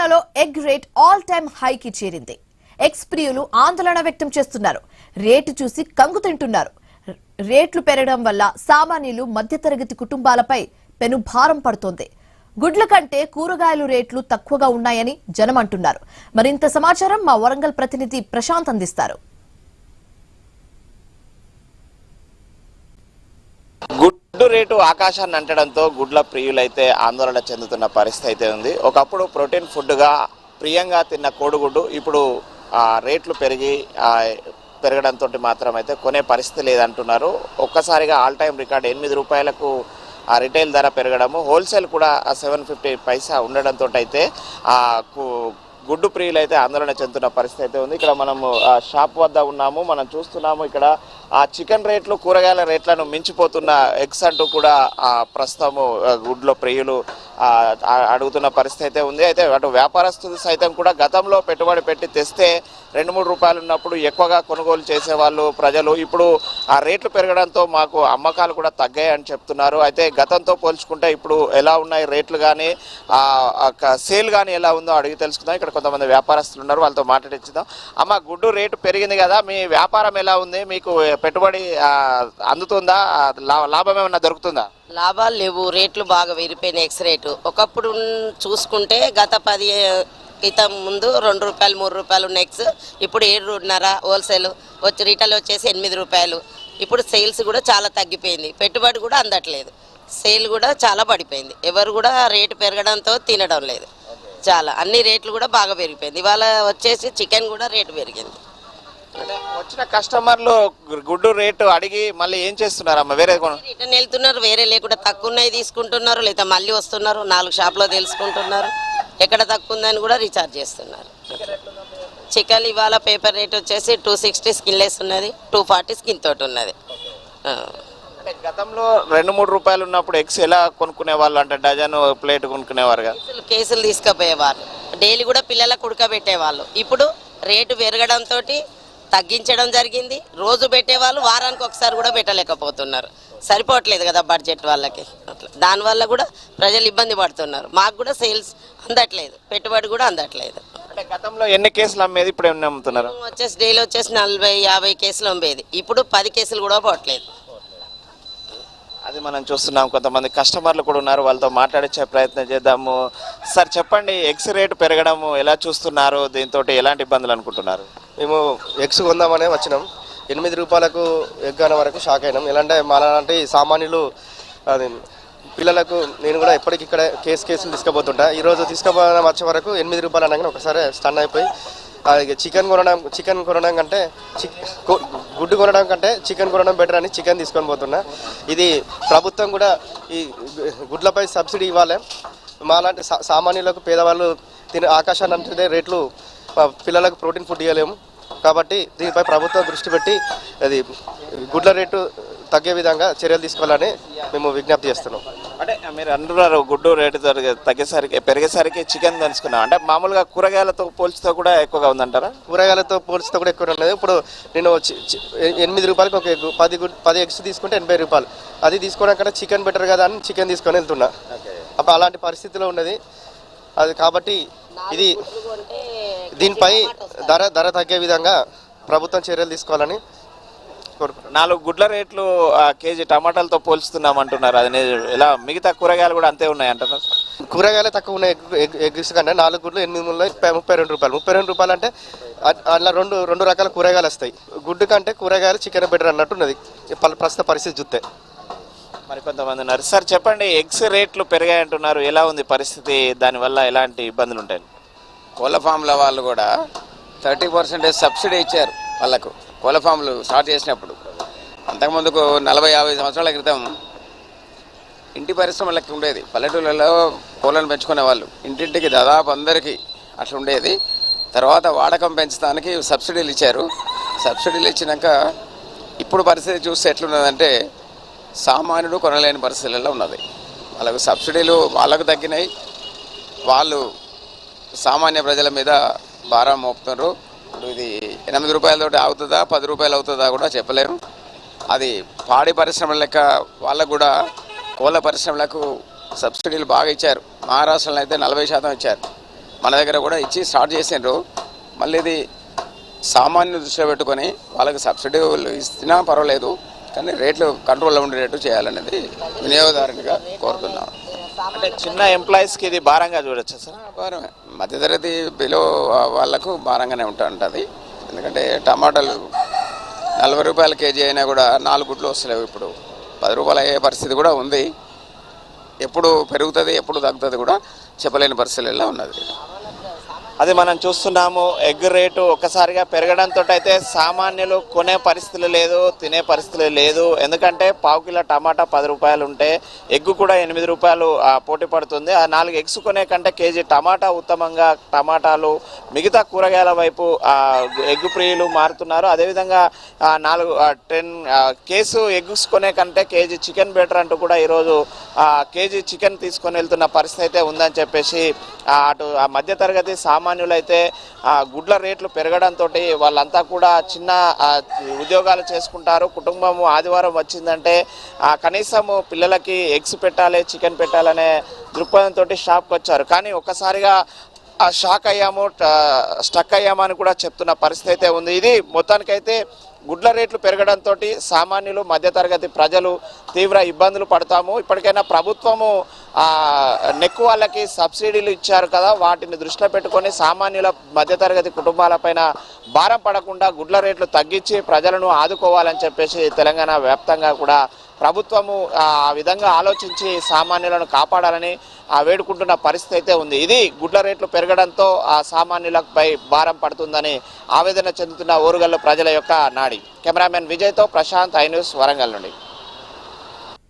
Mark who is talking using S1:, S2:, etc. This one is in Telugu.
S1: తెలంగాణలో ఎగ్ రేట్ ఆల్ టైమ్ హైకి చేరింది. ఎగ్స్ ప్రియులు ఆందోళన వ్యక్తం చేస్తున్నారు. రేటు చూసి కంగు తింటున్నారు. రేట్లు పెరగడం వల్ల సామాన్యులు మధ్యతరగతి కుటుంబాలపై పెనుభారం పడుతోంది. గుడ్ల కంటే కూరగాయలు రేట్లు తక్కువగా ఉన్నాయని జనం అంటున్నారు. మరింత సమాచారం మా వరంగల్ ప్రతినిధి ప్రశాంత్ అందిస్తారు.
S2: గుడ్డు రేటు ఆకాశాన్ని అంటడంతో గుడ్ల ప్రియులైతే ఆందోళన చెందుతున్న పరిస్థితి అయితే ఉంది. ఒకప్పుడు ప్రోటీన్ ఫుడ్గా ప్రియంగా తిన్న కోడిగుడ్డు ఇప్పుడు రేట్లు పెరగడంతో మాత్రం అయితే కొనే పరిస్థితి లేదంటున్నారు. ఒక్కసారిగా ఆల్ టైమ్ రికార్డ్ 8 రూపాయలకు రిటైల్ ధర పెరగడము, హోల్సేల్ కూడా 750 పైసా ఉండడంతో అయితే గుడ్డు ప్రియులు అయితే ఆందోళన చెందుతున్న పరిస్థితి అయితే ఉంది. ఇక్కడ మనము షాప్ వద్ద ఉన్నాము. మనం చూస్తున్నాము ఇక్కడ చికెన్ రేట్లు కూరగాయల రేట్లను మించిపోతున్న ఎగ్స్ అంటూ కూడా ప్రస్తుతము గుడ్ల ప్రియులు అడుగుతున్న పరిస్థితి అయితే ఉంది. అయితే అటు వ్యాపారస్తులు సైతం కూడా గతంలో పెట్టుబడి పెట్టి తెస్తే 2-3 రూపాయలు ఉన్నప్పుడు ఎక్కువగా కొనుగోలు చేసేవాళ్ళు ప్రజలు. ఇప్పుడు ఆ రేట్లు పెరగడంతో మాకు అమ్మకాలు కూడా తగ్గాయి అని చెప్తున్నారు. అయితే గతంతో పోల్చుకుంటే ఇప్పుడు ఎలా ఉన్నాయి రేట్లు కానీ సేల్ కానీ ఎలా ఉందో అడిగి తెలుసుకుందాం. ఇక్కడ కొంతమంది వ్యాపారస్తులు ఉన్నారు, వాళ్ళతో మాట్లాడించుదాం. అమ్మ, గుడ్డు రేటు పెరిగింది కదా, మీ వ్యాపారం ఎలా ఉంది? మీకు పెట్టుబడి అందుతుందా? లాభం ఏమన్నా దొరుకుతుందా?
S3: లాభాలు లేవు, రేట్లు బాగా పెరిగిపోయినాయి. ఎక్స్ రేటు ఒకప్పుడు చూసుకుంటే గత 10 క్రితం ముందు 2 రూపాయలు 3 రూపాయలు ఉన్న ఎగ్స్ ఇప్పుడు 7.5 హోల్సేల్ వచ్చి రిటైల్ వచ్చేసి 8 రూపాయలు. ఇప్పుడు సేల్స్ కూడా చాలా తగ్గిపోయింది, పెట్టుబడి కూడా అందట్లేదు, సేల్ కూడా చాలా పడిపోయింది. ఎవరు కూడా రేటు పెరగడంతో తినడం లేదు. చాలా అన్ని రేట్లు కూడా బాగా పెరిగిపోయింది. ఇవాళ వచ్చేసి చికెన్ కూడా రేటు పెరిగింది.
S2: వచ్చిన కస్టమర్లు గుడ్డు రేటు అడిగి మళ్ళీ ఏం చేస్తున్నారమ్మా? వేరే
S3: రిటర్న్ వెళ్తున్నారు, వేరే లేకుండా తక్కువ ఉన్నాయి తీసుకుంటున్నారు, లేదా మళ్ళీ వస్తున్నారు, 4 షాప్లో తెలుసుకుంటున్నారు, ఎక్కడ తక్కువ ఉందని కూడా రీఛార్జ్ చేస్తున్నారు. చికెన్ ఇవాళ పేపర్ రేట్ వచ్చేసి 260 స్కిన్లెస్ ఉన్నది, 240 స్కిన్ తోటి ఉన్నది.
S2: గతంలో 2-3 రూపాయలు ఉన్నప్పుడు ఎగ్స్ ఎలా కొనుక్కునే వాళ్ళు? అంటే డజన్ ప్లేట్ కొనుక్కునేవారుగా,
S3: కేసులు తీసుకుపోయేవారు, డైలీ కూడా పిల్లలకు ఉడకబెట్టేవాళ్ళు. ఇప్పుడు రేటు పెరగడంతో తగ్గించడం జరిగింది. రోజు పెట్టేవాళ్ళు వారానికి ఒకసారి కూడా పెట్టలేకపోతున్నారు, సరిపోవట్లేదు కదా బడ్జెట్ వాళ్ళకి. అట్లా దానివల్ల కూడా ప్రజలు ఇబ్బంది పడుతున్నారు. మాకు కూడా సేల్స్ అందట్లేదు, పెట్టుబడి కూడా అందట్లేదు.
S2: అంటే గతంలో ఎన్ని కేసులు అమ్మేది, ఇప్పుడు ఎన్ని అమ్ముతున్నారు?
S3: వచ్చేసి డైలీ వచ్చేసి 40-50 కేసులు అమ్మేది, ఇప్పుడు 10 కేసులు కూడా పోవట్లేదు.
S2: అది మనం చూస్తున్నాం. కొంతమంది కస్టమర్లు కూడా ఉన్నారు, వాళ్ళతో మాట్లాడించే ప్రయత్నం చేద్దాము. సార్ చెప్పండి, ఎగ్స్ రేటు పెరగడము ఎలా చూస్తున్నారు? దీంతో ఎలాంటి ఇబ్బందులు అనుకుంటున్నారు?
S4: మేము ఎగ్స్ కొందామనే వచ్చినాం. 8 రూపాయలకు ఎగ్ అనే వరకు షాక్ అయినాం. ఎలాంటి మాలాంటి సామాన్యులు అది పిల్లలకు నేను కూడా ఎప్పటికిక్కడ కేసులు తీసుకుపోతుంటా. ఈరోజు తీసుకుపోవడం వచ్చే వరకు 8 రూపాయలు అనగానే ఒకసారి స్టన్ అయిపోయి చికెన్ కొనడం కంటే గుడ్డు కొనడం కంటే చికెన్ కొనడం బెటర్ అని చికెన్ తీసుకొని పోతున్నా. ఇది ప్రభుత్వం కూడా ఈ గుడ్లపై సబ్సిడీ ఇవ్వాలి. మాలాంటి సామాన్యులకు పేదవాళ్ళు ఆకాశాన్ని అంటే రేట్లు పిల్లలకు ప్రోటీన్ ఫుడ్ ఇవ్వలేము కాబట్టి దీనిపై ప్రభుత్వం దృష్టి పెట్టి అది గుడ్ల రేటు తగ్గే విధంగా చర్యలు తీసుకోవాలని మేము విజ్ఞప్తి చేస్తున్నాం.
S2: అంటే మీరు అంటున్నారు గుడ్డు రేటు పెరిగేసరికి చికెన్ తెలుసుకున్నాం. అంటే మామూలుగా కూరగాయలతో పోల్చితే కూడా ఎక్కువగా ఉందంటారా?
S4: కూరగాయలతో పోల్చితే కూడా ఎక్కువ ఉన్నది. ఇప్పుడు నేను 8 రూపాయలకి ఒక ఎగ్ 10 ఎగ్స్ తీసుకుంటే 80 రూపాయలు. అది తీసుకోవడం కంటే చికెన్ బెటర్ కదా అని చికెన్ తీసుకొని వెళ్తున్నా. అప్పుడు అలాంటి పరిస్థితిలో ఉన్నది అది. కాబట్టి ఇది దీనిపై ధర తగ్గే విధంగా ప్రభుత్వం చర్యలు తీసుకోవాలని కోరుకుంటున్నాను.
S2: 4 గుడ్ల రేట్లు కేజీ టమాటాలతో పోల్చుతున్నాం అంటున్నారు. అది ఎలా? మిగతా కూరగాయలు కూడా అంతే ఉన్నాయి అంటున్నారు.
S4: కూరగాయలు తక్కువ ఉన్నాయి ఎగ్స్ కంటే. 4 గుడ్లు 8 ముళ్ళు 32 రూపాయలు. 32 రూపాయలు అంటే అలా రెండు రకాల కూరగాయలు వస్తాయి. గుడ్డు కంటే కూరగాయలు చికెన్ బెటర్ అన్నట్టున్నది ప్రస్తుత పరిస్థితి చూస్తే.
S2: మరి కొంతమంది ఉన్నారు. సార్ చెప్పండి, ఎగ్స్ రేట్లు పెరిగాయి అంటున్నారు, ఎలా ఉంది పరిస్థితి? దానివల్ల ఎలాంటి ఇబ్బందులు ఉంటాయి?
S5: కోళ్ళ ఫామ్ల వాళ్ళు కూడా 30% సబ్సిడీ ఇచ్చారు వాళ్ళకు. కోళ్ళ ఫామ్లు స్టార్ట్ చేసినప్పుడు అంతకుముందుకు 40-50 సంవత్సరాల క్రితం ఇంటి పరిశ్రమ లెక్క ఉండేది. పల్లెటూళ్ళలో కోళ్ళను పెంచుకునే వాళ్ళు ఇంటింటికి దాదాపు అందరికీ అట్లా ఉండేది. తర్వాత వాడకం పెంచడానికి సబ్సిడీలు ఇచ్చారు. సబ్సిడీలు ఇచ్చినాక ఇప్పుడు పరిస్థితి చూస్తే ఎట్లున్నదంటే సామాన్యుడు కొనలేని పరిస్థితులలో ఉన్నది. వాళ్ళకు సబ్సిడీలు వాళ్ళకు తగ్గినాయి, వాళ్ళు సామాన్య ప్రజల మీద భారం మోపుతున్నారు. ఇప్పుడు ఇది 8 రూపాయలతోటి అవుతుందా 10 రూపాయలు అవుతుందా కూడా చెప్పలేము. అది పాడి పరిశ్రమల లెక్క వాళ్ళకు కూడా కోళ్ళ పరిశ్రమలకు సబ్సిడీలు బాగా ఇచ్చారు. మహారాష్ట్రలో అయితే 40% ఇచ్చారు. మన దగ్గర కూడా ఇచ్చి స్టార్ట్ చేసిండ్రు. మళ్ళీ ఇది సామాన్యులు దృష్టిలో పెట్టుకొని వాళ్ళకి సబ్సిడీలు ఇచ్చినా పర్వాలేదు, కానీ రేట్లు కంట్రోల్లో ఉండేటట్టు చేయాలనేది వినియోగదారునిగా కోరుతున్నాం.
S2: అంటే చిన్న ఎంప్లాయీస్కి ఇది భారంగా చూడొచ్చు సార్?
S5: భారమే, మధ్యతరగతి బిలో వాళ్ళకు భారంగానే ఉంటుంది. ఎందుకంటే టమాటాలు 40 రూపాయల కేజీ అయినా కూడా 4 గుడ్లు వస్తలేవు. ఇప్పుడు 10 రూపాయలు అయ్యే పరిస్థితి కూడా ఉంది. ఎప్పుడు పెరుగుతుంది ఎప్పుడు తగ్గుతుంది కూడా చెప్పలేని పరిస్థితుల్లో ఉన్నది.
S2: అది మనం చూస్తున్నాము. ఎగ్ రేటు ఒక్కసారిగా పెరగడంతో అయితే సామాన్యులు కొనే పరిస్థితులు లేదు, తినే పరిస్థితులు లేదు. ఎందుకంటే పావు కిలో టమాటా 10 రూపాయలు ఉంటే ఎగ్గు కూడా 8 రూపాయలు పోటీ పడుతుంది. ఆ 4 ఎగ్స్ కొనే కంటే కేజీ టమాటా ఉత్తమంగా టమాటాలు మిగతా కూరగాయల వైపు ఎగ్గు ప్రియులు మారుతున్నారు. అదేవిధంగా 10 కేసు ఎగ్స్ కొనే కంటే కేజీ చికెన్ బెటర్ అంటూ కూడా ఈరోజు కేజీ చికెన్ తీసుకొని వెళ్తున్న పరిస్థితి అయితే ఉందని చెప్పేసి అటు మధ్యతరగతి సామాన్యులైతే గుడ్ల రేట్లు పెరగడంతో వాళ్ళంతా కూడా చిన్న ఉద్యోగాలు చేసుకుంటారు. కుటుంబం ఆదివారం వచ్చిందంటే కనీసం పిల్లలకి ఎగ్స్ పెట్టాలి, చికెన్ పెట్టాలనే దృక్పథంతో షాప్కి వచ్చారు. కానీ ఒక్కసారిగా షాక్ అయ్యాము, స్టక్ అయ్యామని కూడా చెప్తున్న పరిస్థితి అయితే ఉంది. ఇది మొత్తానికైతే గుడ్ల రేట్లు పెరగడంతో సామాన్యులు మధ్యతరగతి ప్రజలు తీవ్ర ఇబ్బందులు పడతాము. ఇప్పటికైనా ప్రభుత్వము నెక్కు వాళ్ళకి సబ్సిడీలు ఇచ్చారు కదా, వాటిని దృష్టిలో పెట్టుకొని సామాన్యుల మధ్యతరగతి కుటుంబాలపైన భారం పడకుండా గుడ్ల రేట్లు తగ్గించి ప్రజలను ఆదుకోవాలని చెప్పేసి తెలంగాణ వ్యాప్తంగా కూడా ప్రభుత్వము ఆ విధంగా ఆలోచించి సామాన్యులను కాపాడాలని వేడుకుంటున్న పరిస్థితి అయితే ఉంది. ఇది గుడ్ల రేట్లు పెరగడంతో ఆ సామాన్యులపై భారం పడుతుందని ఆవేదన చెందుతున్న ఓరుగల్లు ప్రజల యొక్క నాడి. కెమెరామెన్ విజయ్తో ప్రశాంత్, ఐ న్యూస్, వరంగల్ నుండి.